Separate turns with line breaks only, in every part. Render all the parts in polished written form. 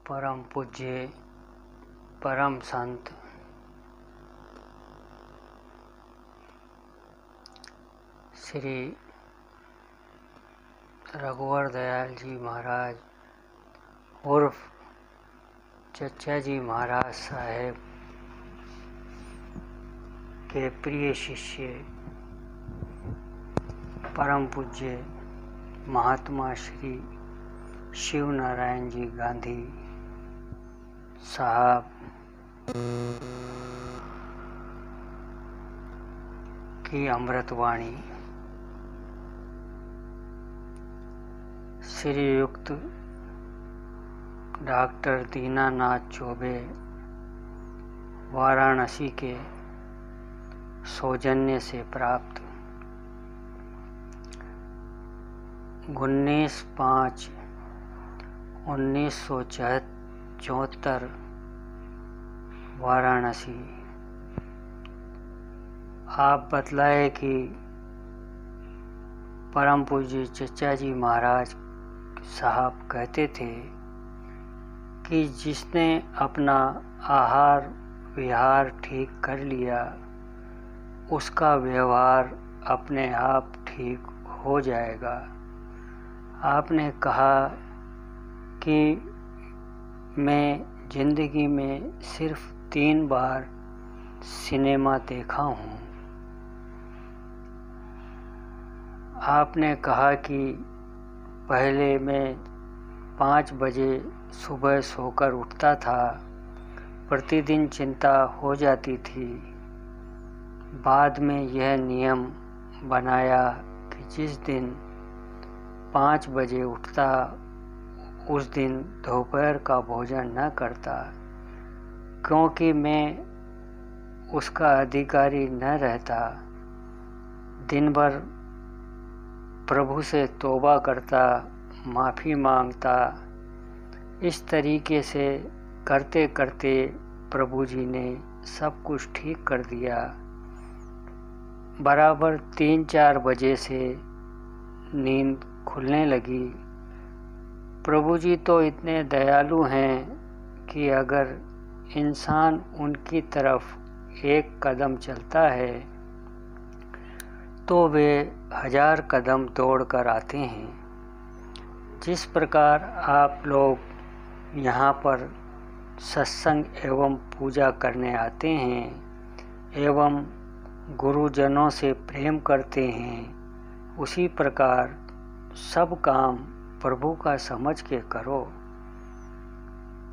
परम पूज्य परम संत श्री रघुवर दयाल जी महाराज उर्फ चचा जी महाराज साहेब के प्रिय शिष्य परम पूज्य महात्मा श्री शिव नारायण जी गांधी साहब की अमृतवाणी श्रीयुक्त डॉक्टर दीनानाथ चौबे वाराणसी के सौजन्य से प्राप्त 19/5/1974 वाराणसी। आप बतलाए कि परम पूज्य चचा जी महाराज साहब कहते थे कि जिसने अपना आहार विहार ठीक कर लिया उसका व्यवहार अपने आप ठीक हो जाएगा। आपने कहा कि मैं जिंदगी में सिर्फ 3 बार सिनेमा देखा हूँ। आपने कहा कि पहले मैं 5 बजे सुबह सोकर उठता था, प्रतिदिन चिंता हो जाती थी। बाद में यह नियम बनाया कि जिस दिन 5 बजे उठता उस दिन दोपहर का भोजन न करता, क्योंकि मैं उसका अधिकारी न रहता। दिन भर प्रभु से तौबा करता, माफ़ी मांगता। इस तरीके से करते करते प्रभु जी ने सब कुछ ठीक कर दिया। बराबर 3-4 बजे से नींद खुलने लगी। प्रभु जी तो इतने दयालु हैं कि अगर इंसान उनकी तरफ एक कदम चलता है तो वे 1000 कदम दौड़ कर आते हैं। जिस प्रकार आप लोग यहाँ पर सत्संग एवं पूजा करने आते हैं एवं गुरुजनों से प्रेम करते हैं, उसी प्रकार सब काम प्रभु का समझ के करो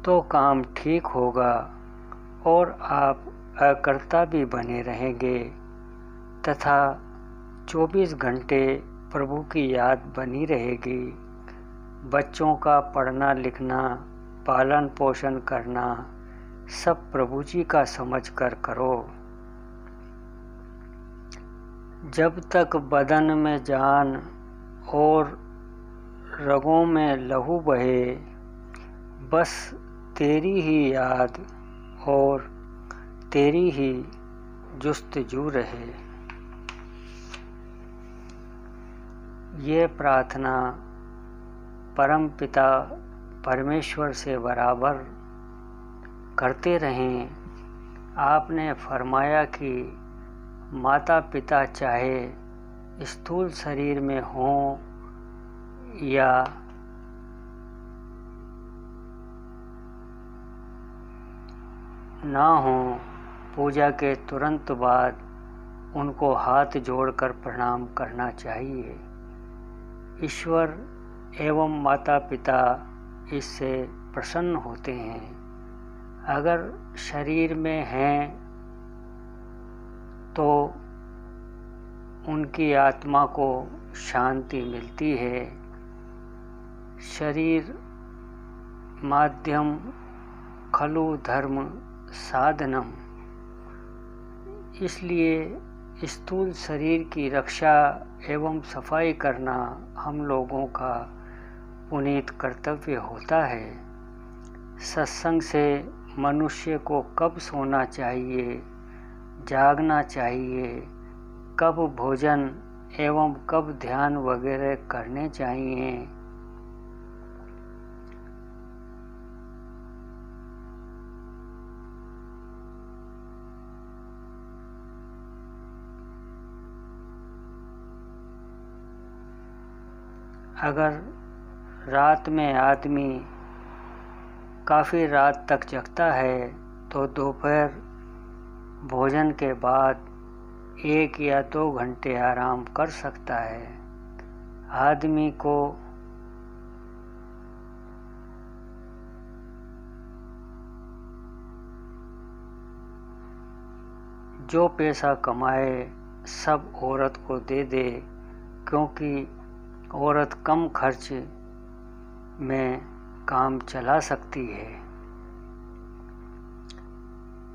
तो काम ठीक होगा और आप अकर्ता भी बने रहेंगे तथा 24 घंटे प्रभु की याद बनी रहेगी। बच्चों का पढ़ना लिखना, पालन पोषण करना सब प्रभु जी का समझ कर करो। जब तक बदन में जान और रगों में लहू बहे, बस तेरी ही याद और तेरी ही जुस्तजू रहे। ये प्रार्थना परम पिता परमेश्वर से बराबर करते रहें। आपने फरमाया कि माता पिता चाहे स्थूल शरीर में हों या ना हों, पूजा के तुरंत बाद उनको हाथ जोड़कर प्रणाम करना चाहिए। ईश्वर एवं माता पिता इससे प्रसन्न होते हैं। अगर शरीर में हैं तो उनकी आत्मा को शांति मिलती है। शरीर माध्यम खलु धर्म साधनम, इसलिए स्थूल शरीर की रक्षा एवं सफाई करना हम लोगों का पुनीत कर्तव्य होता है। सत्संग से मनुष्य को कब सोना चाहिए, जागना चाहिए, कब भोजन एवं कब ध्यान वगैरह करने चाहिए, अगर रात में आदमी काफ़ी रात तक जगता है तो दोपहर भोजन के बाद 1 या 2 घंटे आराम कर सकता है। आदमी को जो पैसा कमाए सब औरत को दे दे, क्योंकि औरत कम खर्च में काम चला सकती है।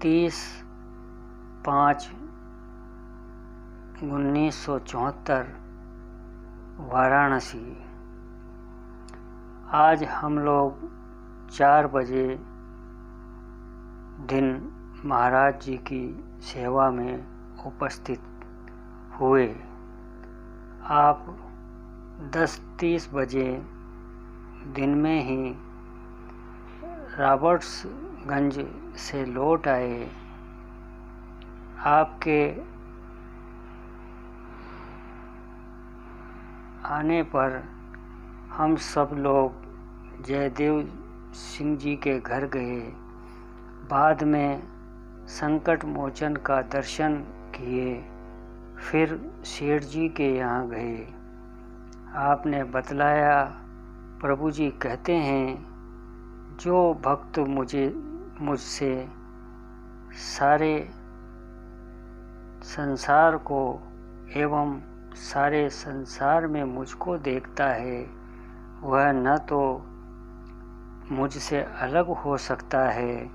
30/5/1974 वाराणसी। आज हम लोग 4 बजे दिन महाराज जी की सेवा में उपस्थित हुए। आप 10:30 बजे दिन में ही रॉबर्ट्सगंज से लौट आए। आपके आने पर हम सब लोग जयदेव सिंह जी के घर गए। बाद में संकट मोचन का दर्शन किए, फिर सेठ जी के यहाँ गए। आपने बतलाया, प्रभु जी कहते हैं जो भक्त मुझसे सारे संसार को एवं सारे संसार में मुझको देखता है, वह न तो मुझसे अलग हो सकता है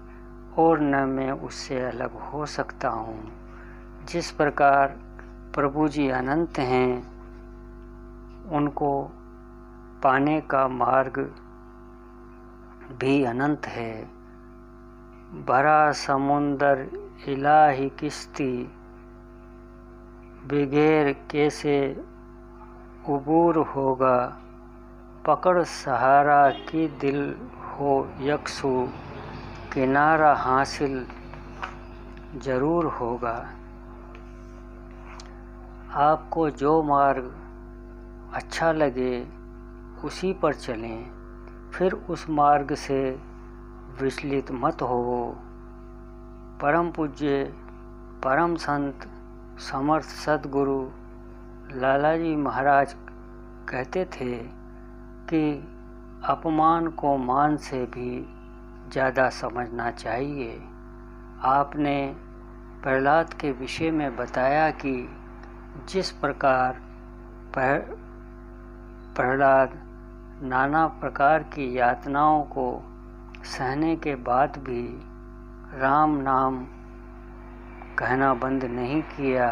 और न मैं उससे अलग हो सकता हूँ। जिस प्रकार प्रभु जी अनंत हैं, उनको पाने का मार्ग भी अनंत है। भरा समुंदर इलाही किश्ती, बगैर कैसे उबूर होगा, पकड़ सहारा की दिल हो यकसू, किनारा हासिल जरूर होगा। आपको जो मार्ग अच्छा लगे उसी पर चलें, फिर उस मार्ग से विचलित मत हो। परम पूज्य परम संत समर्थ सद्गुरु लालाजी महाराज कहते थे कि अपमान को मान से भी ज़्यादा समझना चाहिए। आपने प्रहलाद के विषय में बताया कि जिस प्रकार प्रहलाद नाना प्रकार की यातनाओं को सहने के बाद भी राम नाम कहना बंद नहीं किया,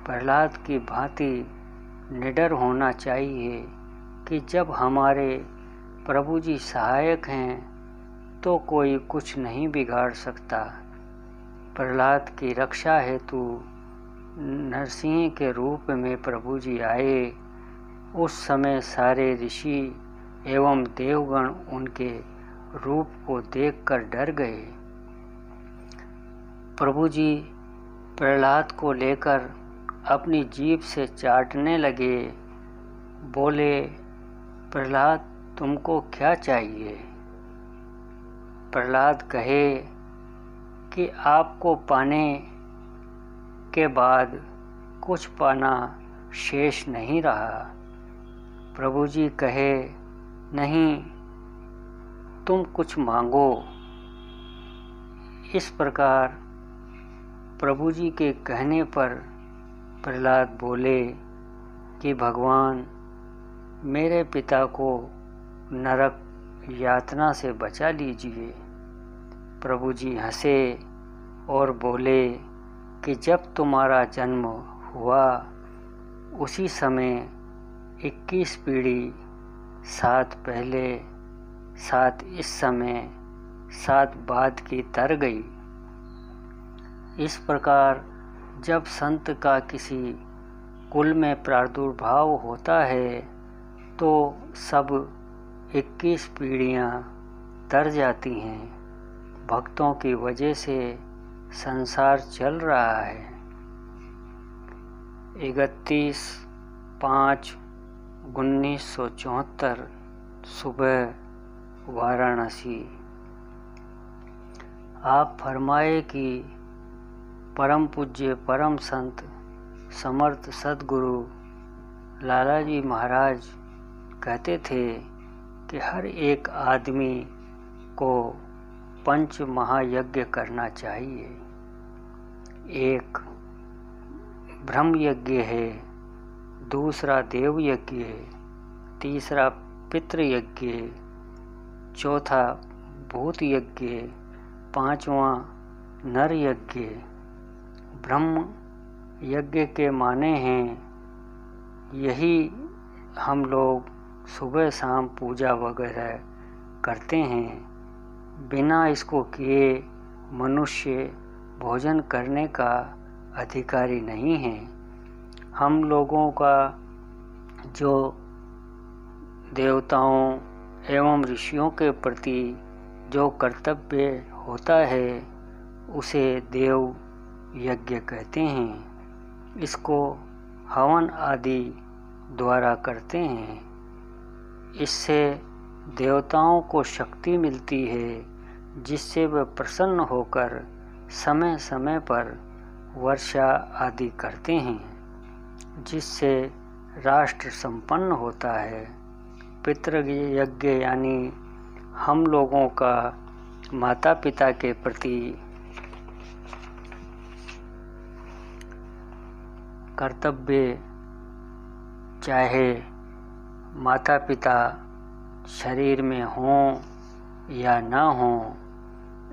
प्रहलाद की भांति निडर होना चाहिए कि जब हमारे प्रभु जी सहायक हैं तो कोई कुछ नहीं बिगाड़ सकता। प्रहलाद की रक्षा हेतु नरसिंह के रूप में प्रभु जी आए। उस समय सारे ऋषि एवं देवगण उनके रूप को देखकर डर गए। प्रभु जी प्रहलाद को लेकर अपनी जीभ से चाटने लगे। बोले, प्रहलाद तुमको क्या चाहिए? प्रहलाद कहे कि आपको पाने के बाद कुछ पाना शेष नहीं रहा। प्रभु जी कहे, नहीं, तुम कुछ मांगो। इस प्रकार प्रभु जी के कहने पर प्रहलाद बोले कि भगवान, मेरे पिता को नरक यातना से बचा लीजिए। प्रभु जी हंसे और बोले कि जब तुम्हारा जन्म हुआ उसी समय 21 पीढ़ी, 7 पहले 7 इस समय 7 बाद की तर गई। इस प्रकार जब संत का किसी कुल में प्रादुर्भाव होता है तो सब 21 पीढ़ियाँ तर जाती हैं। भक्तों की वजह से संसार चल रहा है। 31/5 1974 सुबह वाराणसी। आप फरमाए कि परम पूज्य परम संत समर्थ सद्गुरु लालाजी महाराज कहते थे कि हर एक आदमी को 5 महायज्ञ करना चाहिए। एक ब्रह्म यज्ञ है, दूसरा देव यज्ञ है, तीसरा पितृ यज्ञ, चौथा भूत यज्ञ, 5वां नर यज्ञ। ब्रह्म यज्ञ के माने हैं यही हम लोग सुबह शाम पूजा वगैरह करते हैं। बिना इसको किए मनुष्य भोजन करने का अधिकारी नहीं है। हम लोगों का जो देवताओं एवं ऋषियों के प्रति जो कर्तव्य होता है उसे देव यज्ञ कहते हैं। इसको हवन आदि द्वारा करते हैं। इससे देवताओं को शक्ति मिलती है जिससे वे प्रसन्न होकर समय समय पर वर्षा आदि करते हैं, जिससे राष्ट्र संपन्न होता है। पितृ यज्ञ यानी हम लोगों का माता पिता के प्रति कर्तव्य, चाहे माता पिता शरीर में हों या ना हों,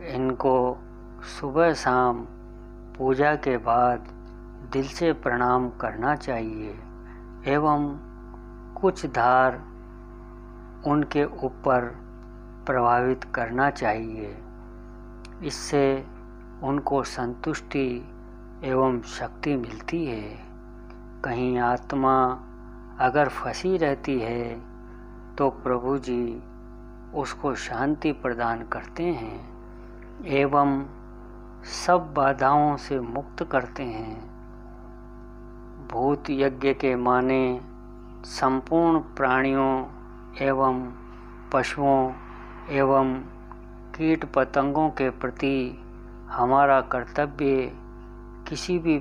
इनको सुबह शाम पूजा के बाद दिल से प्रणाम करना चाहिए एवं कुछ धार उनके ऊपर प्रभावित करना चाहिए। इससे उनको संतुष्टि एवं शक्ति मिलती है। कहीं आत्मा अगर फंसी रहती है तो प्रभु जी उसको शांति प्रदान करते हैं एवं सब बाधाओं से मुक्त करते हैं। भूत यज्ञ के माने संपूर्ण प्राणियों एवं पशुओं एवं कीट पतंगों के प्रति हमारा कर्तव्य किसी भी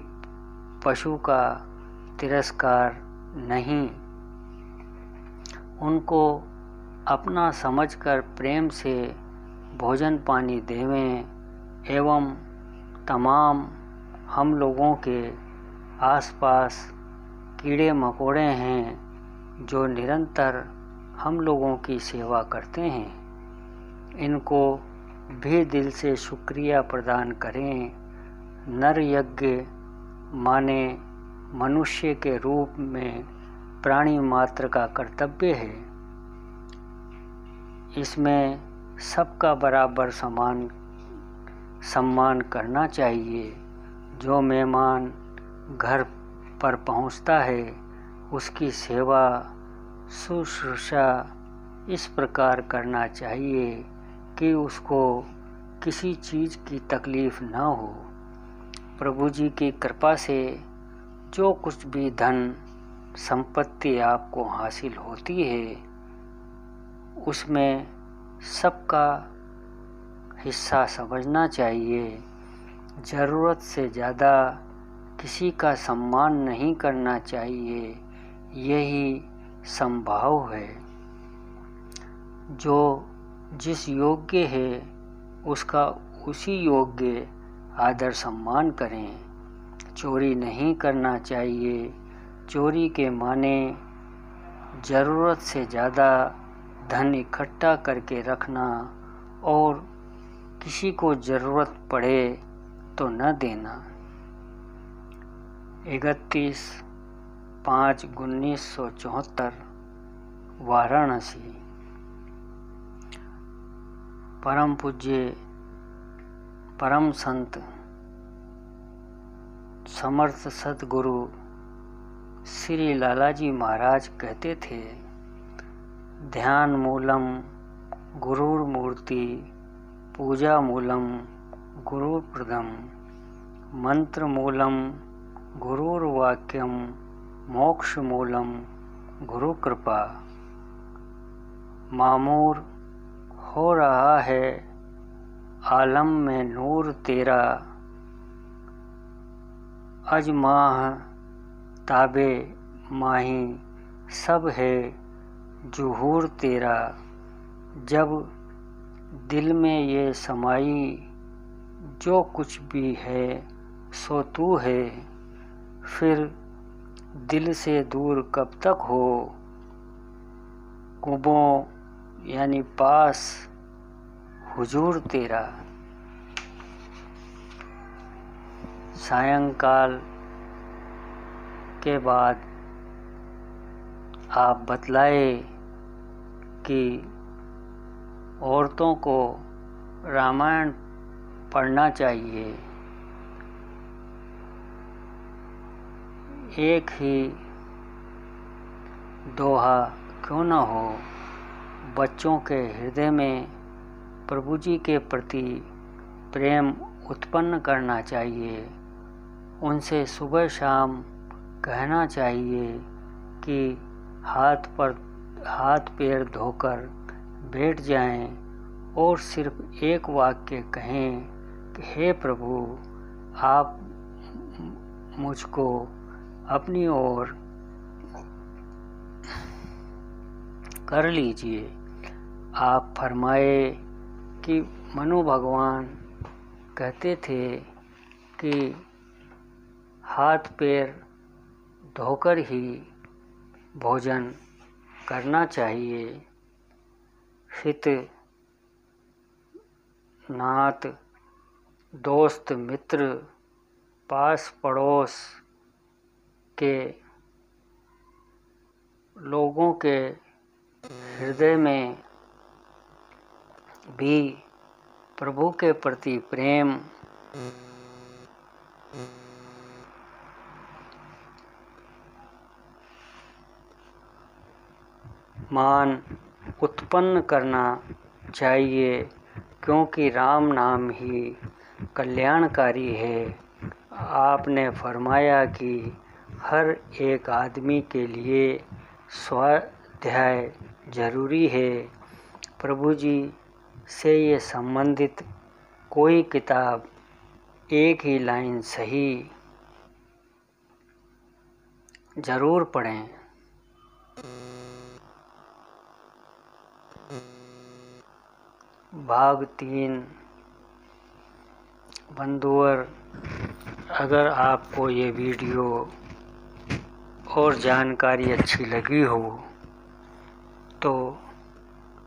पशु का तिरस्कार नहीं, उनको अपना समझकर प्रेम से भोजन पानी देवें एवं तमाम हम लोगों के आसपास कीड़े मकोड़े हैं जो निरंतर हम लोगों की सेवा करते हैं, इनको भी दिल से शुक्रिया प्रदान करें। नर यज्ञ माने मनुष्य के रूप में प्राणी मात्र का कर्तव्य है। इसमें सबका बराबर सम्मान करना चाहिए। जो मेहमान घर पर पहुंचता है उसकी सेवा शुश्रूषा इस प्रकार करना चाहिए कि उसको किसी चीज़ की तकलीफ़ न हो। प्रभु जी की कृपा से जो कुछ भी धन संपत्ति आपको हासिल होती है उसमें सबका हिस्सा समझना चाहिए। ज़रूरत से ज़्यादा किसी का सम्मान नहीं करना चाहिए, यही संभाव है। जो जिस योग्य है उसका उसी योग्य आदर सम्मान करें। चोरी नहीं करना चाहिए। चोरी के माने ज़रूरत से ज़्यादा धन इकट्ठा करके रखना और किसी को ज़रूरत पड़े तो न देना। 31/5/1974 वाराणसी। परम पूज्य परम संत समर्थ सद्गुरु श्री लालाजी महाराज कहते थे, ध्यान मूलम गुरुर मूर्ति, पूजा मूलम गुरुर प्रदम, मंत्र मूलम गुरुर वाक्यम, मोक्ष मूलम गुरु कृपा मामूर हो रहा है आलम में नूर तेरा, अजमाह ताबे माही सब है जुहूर तेरा। जब दिल में ये समाई जो कुछ भी है सो तू है, फिर दिल से दूर कब तक हो कुबों यानी पास हुजूर तेरा। सायंकाल के बाद आप बतलाए कि औरतों को रामायण पढ़ना चाहिए। एक ही दोहा क्यों न हो, बच्चों के हृदय में प्रभु जी के प्रति प्रेम उत्पन्न करना चाहिए। उनसे सुबह शाम कहना चाहिए कि हाथ पैर धोकर बैठ जाएं और सिर्फ एक वाक्य कहें कि हे प्रभु, आप मुझको अपनी ओर कर लीजिए। आप फरमाए कि मनु भगवान कहते थे कि हाथ पैर धोकर ही भोजन करना चाहिए। हित नात दोस्त मित्र पास पड़ोस के लोगों के हृदय में भी प्रभु के प्रति प्रेम मान उत्पन्न करना चाहिए, क्योंकि राम नाम ही कल्याणकारी है। आपने फरमाया कि हर एक आदमी के लिए स्वाध्याय जरूरी है। प्रभु जी से ये संबंधित कोई किताब एक ही लाइन सही जरूर पढ़ें। भाग 3 बंधुवर, अगर आपको ये वीडियो और जानकारी अच्छी लगी हो तो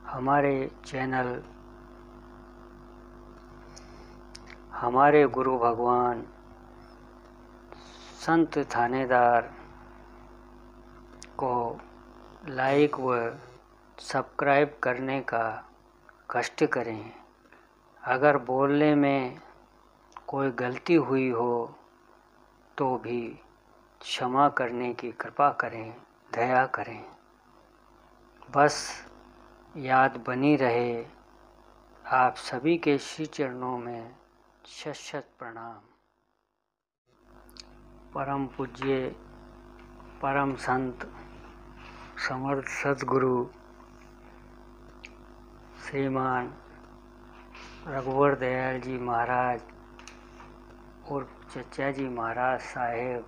हमारे चैनल हमारे गुरु भगवान संत थानेदार को लाइक व सब्सक्राइब करने का कष्ट करें। अगर बोलने में कोई गलती हुई हो तो भी क्षमा करने की कृपा करें, दया करें। बस याद बनी रहे। आप सभी के श्री चरणों में शत शत प्रणाम। परम पूज्य परम संत समर्थ सद्गुरु श्रीमान रघुवर दयाल जी महाराज और चचा जी महाराज साहेब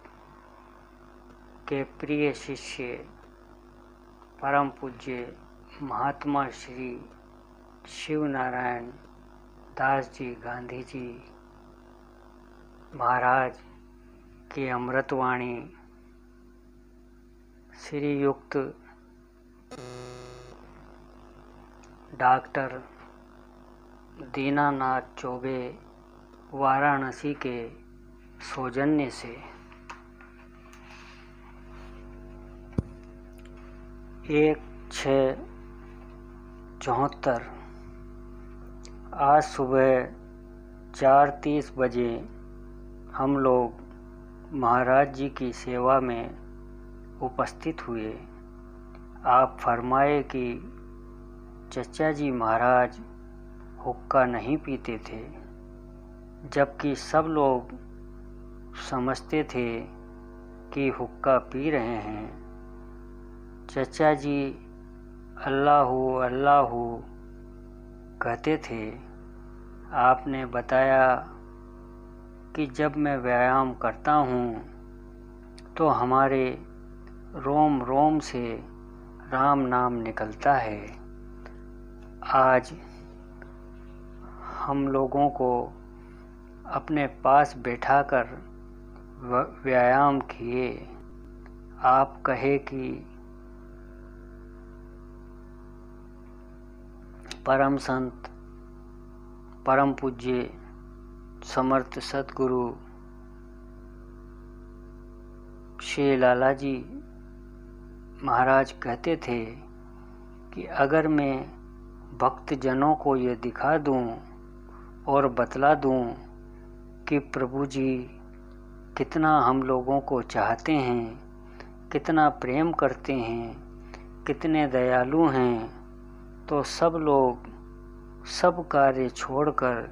के प्रिय शिष्य परम पूज्य महात्मा श्री शिव नारायण दास जी गांधी जी महाराज की अमृतवाणी श्रीयुक्त डॉक्टर दीनानाथ चौबे वाराणसी के सौजन्य से 1/6/74 आज सुबह 4:30 बजे हम लोग महाराज जी की सेवा में उपस्थित हुए। आप फरमाए कि चचा जी महाराज हुक्का नहीं पीते थे, जबकि सब लोग समझते थे कि हुक्का पी रहे हैं। चचा जी अल्लाहू अल्लाहू कहते थे। आपने बताया कि जब मैं व्यायाम करता हूँ तो हमारे रोम रोम से राम नाम निकलता है। आज हम लोगों को अपने पास बैठाकर व्यायाम किए। आप कहे कि परम संत परम पूज्य समर्थ सतगुरु श्री लाला जी महाराज कहते थे कि अगर मैं भक्तजनों को ये दिखा दूं और बतला दूं कि प्रभु जी कितना हम लोगों को चाहते हैं, कितना प्रेम करते हैं, कितने दयालु हैं, तो सब लोग सब कार्य छोड़कर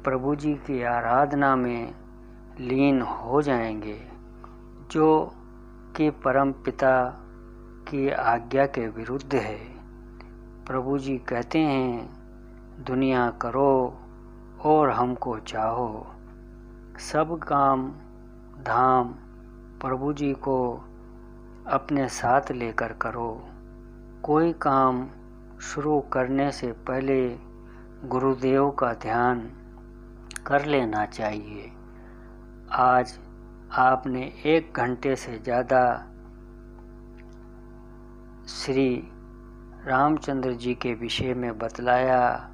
प्रभु जी की आराधना में लीन हो जाएंगे, जो कि परम पिता की आज्ञा के विरुद्ध है। प्रभु जी कहते हैं दुनिया करो और हमको चाहो। सब काम धाम प्रभु जी को अपने साथ लेकर करो। कोई काम शुरू करने से पहले गुरुदेव का ध्यान कर लेना चाहिए। आज आपने 1 घंटे से ज़्यादा श्री रामचंद्र जी के विषय में बतलाया।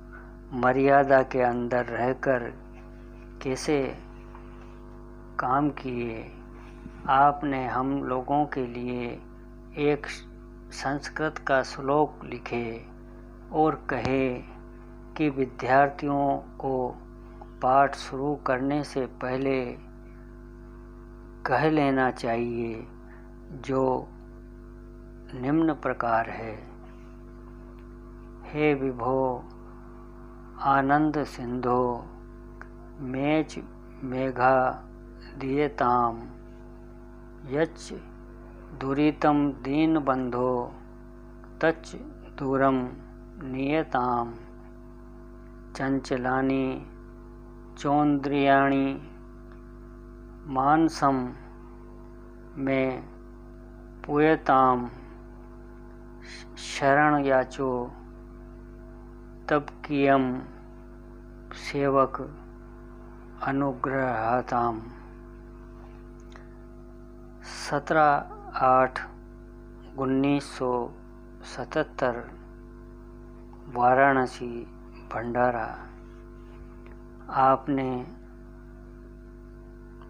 मर्यादा के अंदर रहकर कैसे काम किए। आपने हम लोगों के लिए एक संस्कृत का श्लोक लिखे और कहे कि विद्यार्थियों को पाठ शुरू करने से पहले कह लेना चाहिए, जो निम्न प्रकार है। हे विभो आनंद सिंधो मेच मेघा दियताम यच्च दुरितम दीन बंधो तच्च दूरम नियताम चंचलानि चौंद्रियाणि मानसम में पुयताम शरण याचो तब कियम सेवक अनुग्रहताम। 17/8/1977 वाराणसी भंडारा। आपने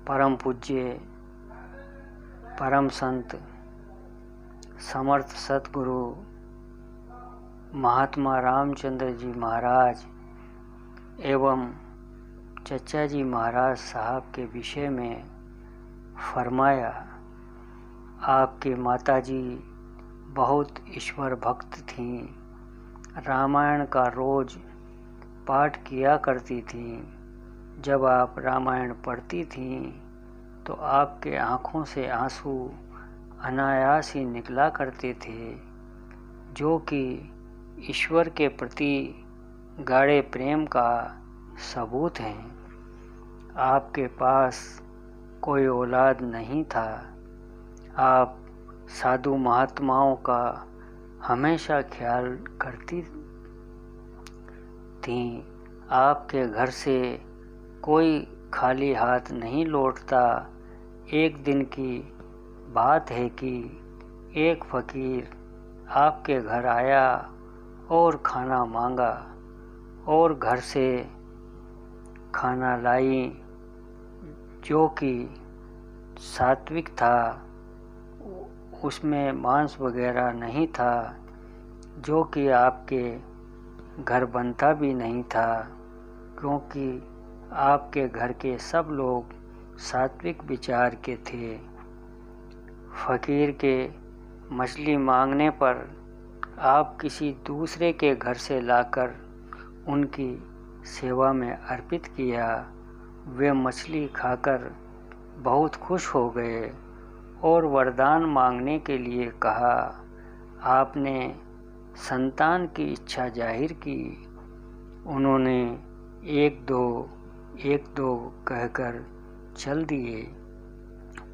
परम पूज्य परम संत समर्थ सतगुरु महात्मा रामचंद्र जी महाराज एवं चचा जी महाराज साहब के विषय में फरमाया। आपके माताजी बहुत ईश्वर भक्त थीं। रामायण का रोज पाठ किया करती थीं। जब आप रामायण पढ़ती थीं तो आपके आँखों से आंसू अनायास ही निकला करते थे, जो कि ईश्वर के प्रति गाढ़े प्रेम का सबूत हैं। आपके पास कोई औलाद नहीं था। आप साधु महात्माओं का हमेशा ख्याल करती थीं। आपके घर से कोई खाली हाथ नहीं लौटता। एक दिन की बात है कि एक फकीर आपके घर आया और खाना मांगा और घर से खाना लाई, जो कि सात्विक था। उसमें मांस वगैरह नहीं था, जो कि आपके घर बनता भी नहीं था, क्योंकि आपके घर के सब लोग सात्विक विचार के थे। फकीर के मछली मांगने पर आप किसी दूसरे के घर से लाकर उनकी सेवा में अर्पित किया। वे मछली खाकर बहुत खुश हो गए और वरदान मांगने के लिए कहा आपने संतान की इच्छा जाहिर की। उन्होंने एक दो कहकर चल दिए।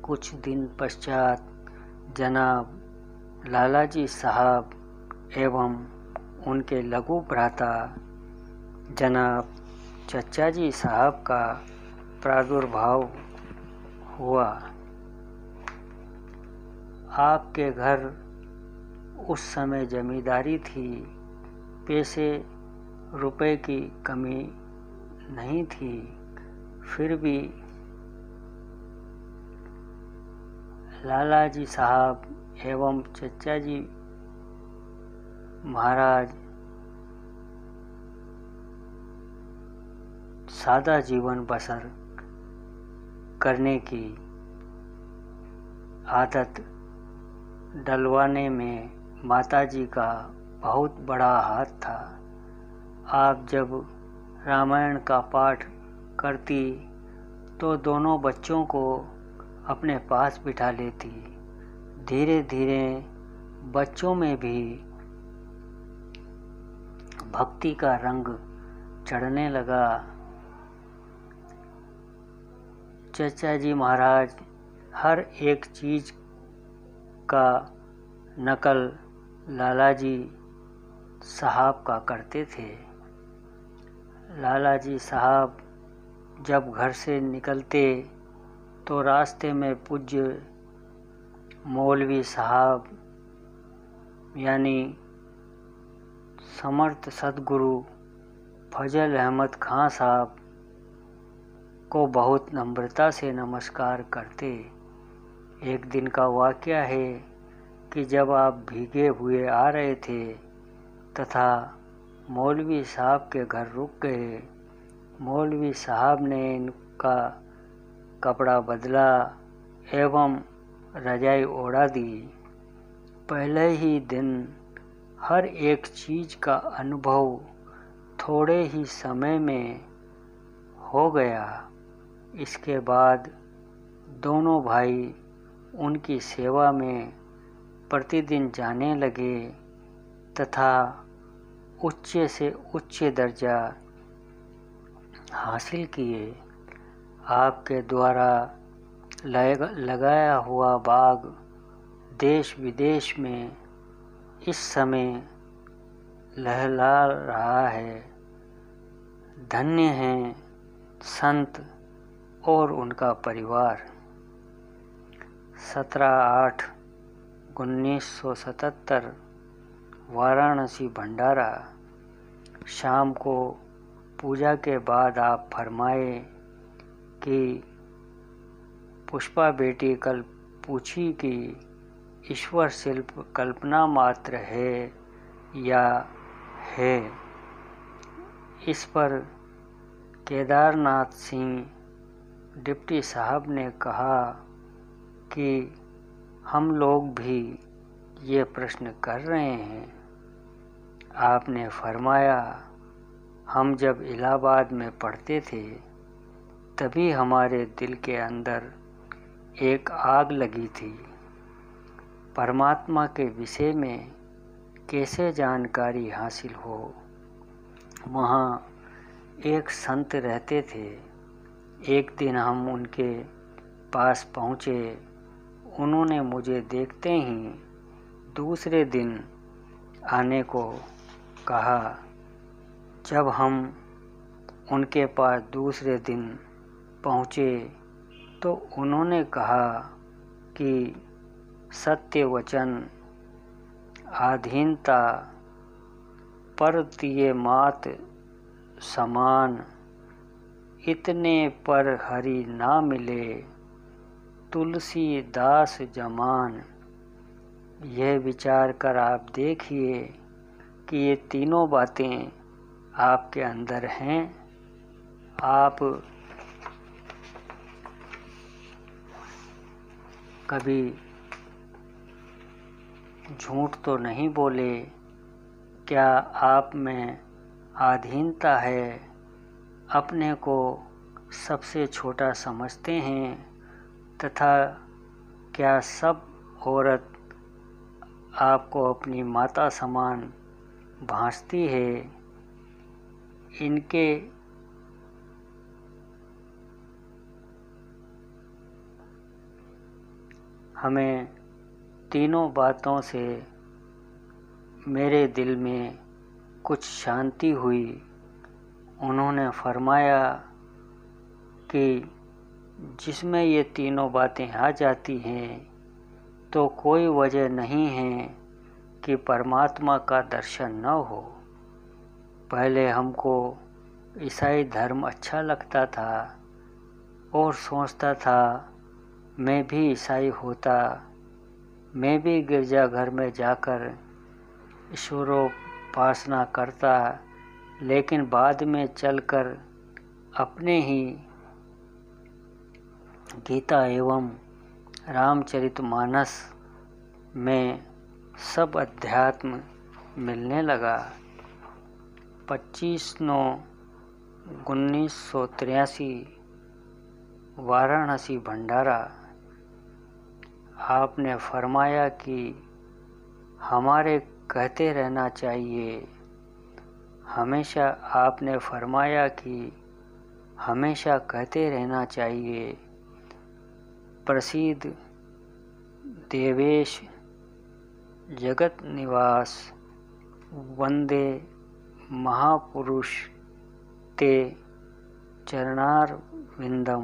कुछ दिन पश्चात जनाब लालाजी साहब एवं उनके लघु भ्राता जनाब चचा जी साहब का प्रादुर्भाव हुआ। आपके घर उस समय जमींदारी थी, पैसे रुपए की कमी नहीं थी, फिर भी लालाजी साहब एवं चचा जी महाराज सादा जीवन बसर करने की आदत डलवाने में माताजी का बहुत बड़ा हाथ था। आप जब रामायण का पाठ करती तो दोनों बच्चों को अपने पास बिठा लेती। धीरे धीरे बच्चों में भी भक्ति का रंग चढ़ने लगा। चचा जी महाराज हर एक चीज का नकल लालाजी साहब का करते थे। लालाजी साहब जब घर से निकलते तो रास्ते में पूज्य मौलवी साहब यानी समर्थ सद्गुरु फजल अहमद खां साहब को बहुत नम्रता से नमस्कार करते। एक दिन का वाक़या है कि जब आप भीगे हुए आ रहे थे तथा मौलवी साहब के घर रुक गए। मौलवी साहब ने इनका कपड़ा बदला एवं रजाई ओढ़ा दी। पहले ही दिन हर एक चीज़ का अनुभव थोड़े ही समय में हो गया। इसके बाद दोनों भाई उनकी सेवा में प्रतिदिन जाने लगे तथा उच्च से उच्च दर्जा हासिल किए। आपके द्वारा लगाया हुआ बाग देश विदेश में इस समय लहला रहा है। धन्य हैं संत और उनका परिवार। 17/8/1977 वाराणसी भंडारा। शाम को पूजा के बाद आप फरमाए कि पुष्पा बेटी कल पूछी कि ईश्वर शिल्प कल्पना मात्र है या है। इस पर केदारनाथ सिंह डिप्टी साहब ने कहा कि हम लोग भी ये प्रश्न कर रहे हैं। आपने फरमाया हम जब इलाहाबाद में पढ़ते थे तभी हमारे दिल के अंदर एक आग लगी थी। परमात्मा के विषय में कैसे जानकारी हासिल हो। वहाँ एक संत रहते थे। एक दिन हम उनके पास पहुँचे। उन्होंने मुझे देखते ही दूसरे दिन आने को कहा। जब हम उनके पास दूसरे दिन पहुँचे तो उन्होंने कहा कि सत्य वचन आधीनता पर दिए मात समान, इतने पर हरि ना मिले तुलसी दास जमान। यह विचार कर आप देखिए कि ये तीनों बातें आपके अंदर हैं। आप कभी झूठ तो नहीं बोले। क्या आप में आधीनता है? अपने को सबसे छोटा समझते हैं तथा क्या सब औरत आपको अपनी माता समान भांसती है। इनके हमें तीनों बातों से मेरे दिल में कुछ शांति हुई। उन्होंने फरमाया कि जिसमें ये तीनों बातें आ जाती हैं तो कोई वजह नहीं है कि परमात्मा का दर्शन न हो। पहले हमको ईसाई धर्म अच्छा लगता था और सोचता था मैं भी ईसाई होता, मैं भी गिरजाघर में जाकर ईश्वरोपासना करता, लेकिन बाद में चलकर अपने ही गीता एवं रामचरितमानस में सब अध्यात्म मिलने लगा। 25/9/1983 वाराणसी भंडारा। आपने फरमाया कि हमारे कहते रहना चाहिए। हमेशा आपने फरमाया कि हमेशा कहते रहना चाहिए। प्रसिद्ध देवेश जगत निवास वंदे महापुरुष ते चरणार विंदम।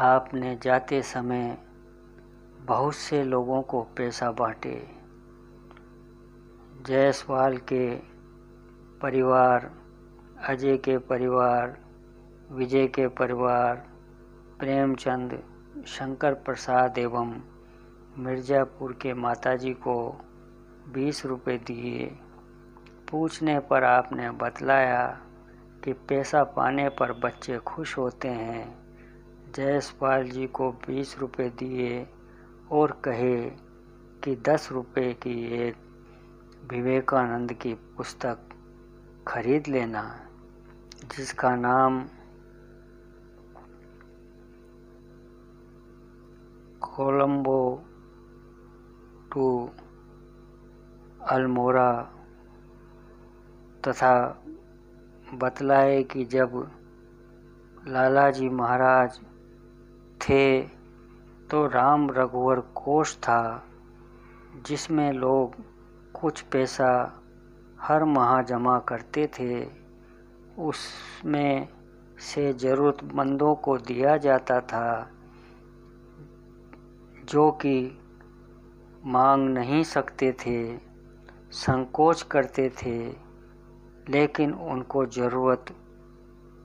आपने जाते समय बहुत से लोगों को पैसा बांटे। जायसवाल के परिवार, अजय के परिवार, विजय के परिवार, प्रेमचंद, शंकर प्रसाद एवं मिर्ज़ापुर के माताजी को 20 रुपये दिए। पूछने पर आपने बतलाया कि पैसा पाने पर बच्चे खुश होते हैं। जायसवाल जी को 20 रुपये दिए और कहे कि 10 रुपये की एक विवेकानंद की पुस्तक खरीद लेना, जिसका नाम कोलंबो टू अल्मोड़ा, तथा बतलाए कि जब लालाजी महाराज थे तो राम रघुवर कोष था, जिसमें लोग कुछ पैसा हर माह जमा करते थे। उसमें से ज़रूरतमंदों को दिया जाता था, जो कि मांग नहीं सकते थे, संकोच करते थे, लेकिन उनको ज़रूरत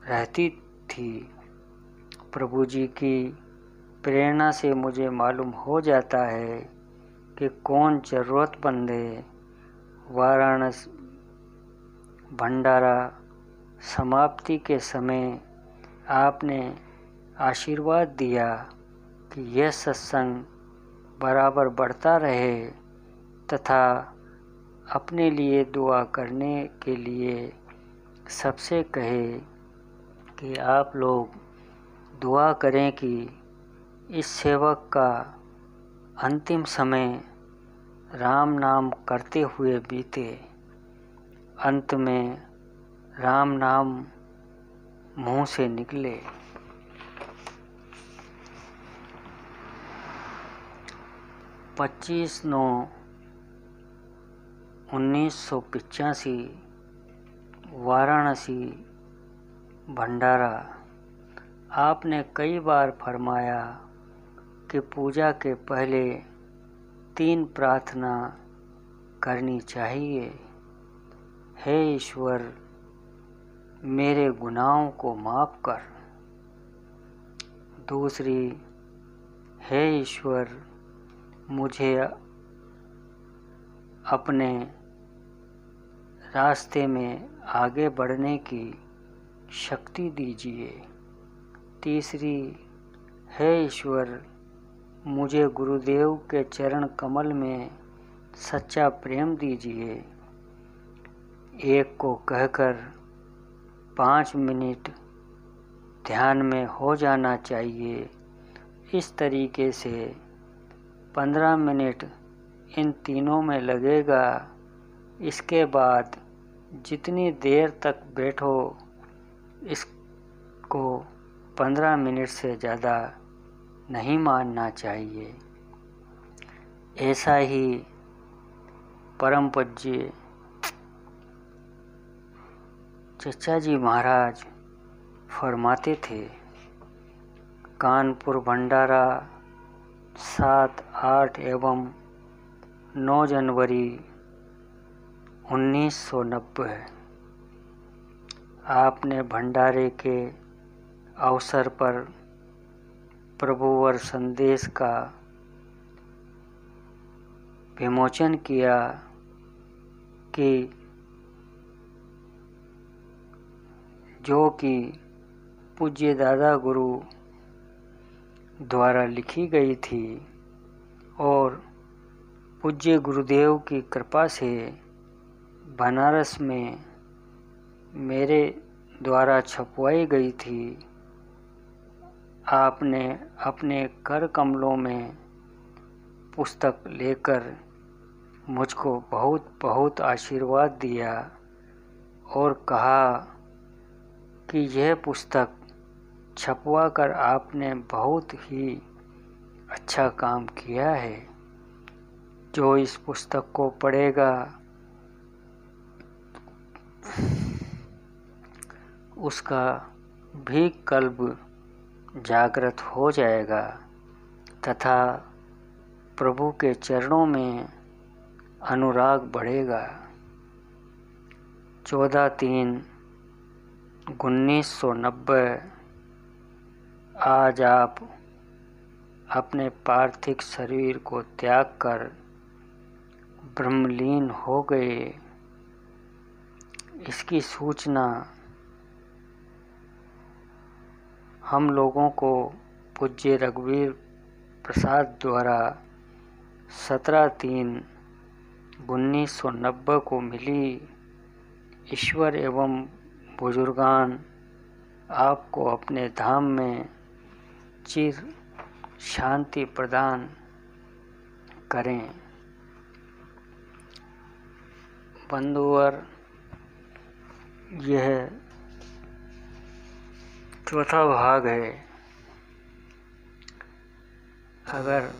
रहती थी। प्रभु जी की प्रेरणा से मुझे मालूम हो जाता है कि कौन ज़रूरतमंद है। वाराणसी भंडारा समाप्ति के समय आपने आशीर्वाद दिया कि यह सत्संग बराबर बढ़ता रहे तथा अपने लिए दुआ करने के लिए सबसे कहे कि आप लोग दुआ करें कि इस सेवक का अंतिम समय राम नाम करते हुए बीते। अंत में राम नाम मुंह से निकले। 25/9/1985 वाराणसी भंडारा। आपने कई बार फरमाया कि पूजा के पहले 3 प्रार्थना करनी चाहिए। हे ईश्वर, मेरे गुनाहों को माफ़ कर। दूसरी, हे ईश्वर, मुझे अपने रास्ते में आगे बढ़ने की शक्ति दीजिए। तीसरी, हे ईश्वर, मुझे गुरुदेव के चरण कमल में सच्चा प्रेम दीजिए। एक को कहकर 5 मिनट ध्यान में हो जाना चाहिए। इस तरीके से 15 मिनट इन तीनों में लगेगा। इसके बाद जितनी देर तक बैठो इसको 15 मिनट से ज़्यादा नहीं मानना चाहिए। ऐसा ही परम पूज्य चचा जी महाराज फरमाते थे। कानपुर भंडारा 7, 8 एवं 9 जनवरी 1990। आपने भंडारे के अवसर पर प्रभुवर संदेश का विमोचन किया कि जो कि पूज्य दादा गुरु द्वारा लिखी गई थी और पूज्य गुरुदेव की कृपा से बनारस में मेरे द्वारा छपवाई गई थी। आपने अपने कर कमलों में पुस्तक लेकर मुझको बहुत बहुत आशीर्वाद दिया और कहा कि यह पुस्तक छपवा कर आपने बहुत ही अच्छा काम किया है। जो इस पुस्तक को पढ़ेगा उसका भी कल्ब जागृत हो जाएगा तथा प्रभु के चरणों में अनुराग बढ़ेगा। 14/3/1990 आज आप अपने पार्थिव शरीर को त्याग कर ब्रह्मलीन हो गए। इसकी सूचना हम लोगों को पूज्य रघुवीर प्रसाद द्वारा 17/3/1990 को मिली। ईश्वर एवं बुजुर्गान आपको अपने धाम में चिर शांति प्रदान करें। बंधुवर, यह चौथा भाग है। अगर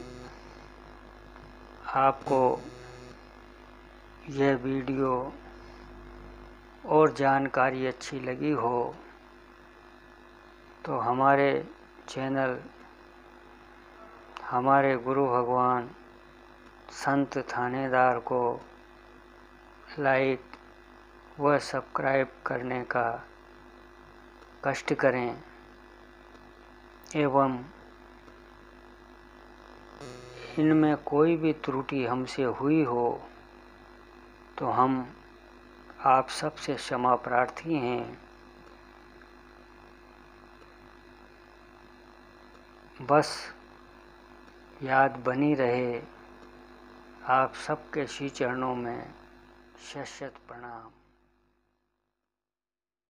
आपको यह वीडियो और जानकारी अच्छी लगी हो तो हमारे चैनल हमारे गुरु भगवान संत थानेदार को लाइक व सब्सक्राइब करने का कष्ट करें एवं इनमें कोई भी त्रुटि हमसे हुई हो तो हम आप सबसे क्षमा प्रार्थी हैं। बस याद बनी रहे। आप सबके श्री चरणों में शत शत प्रणाम।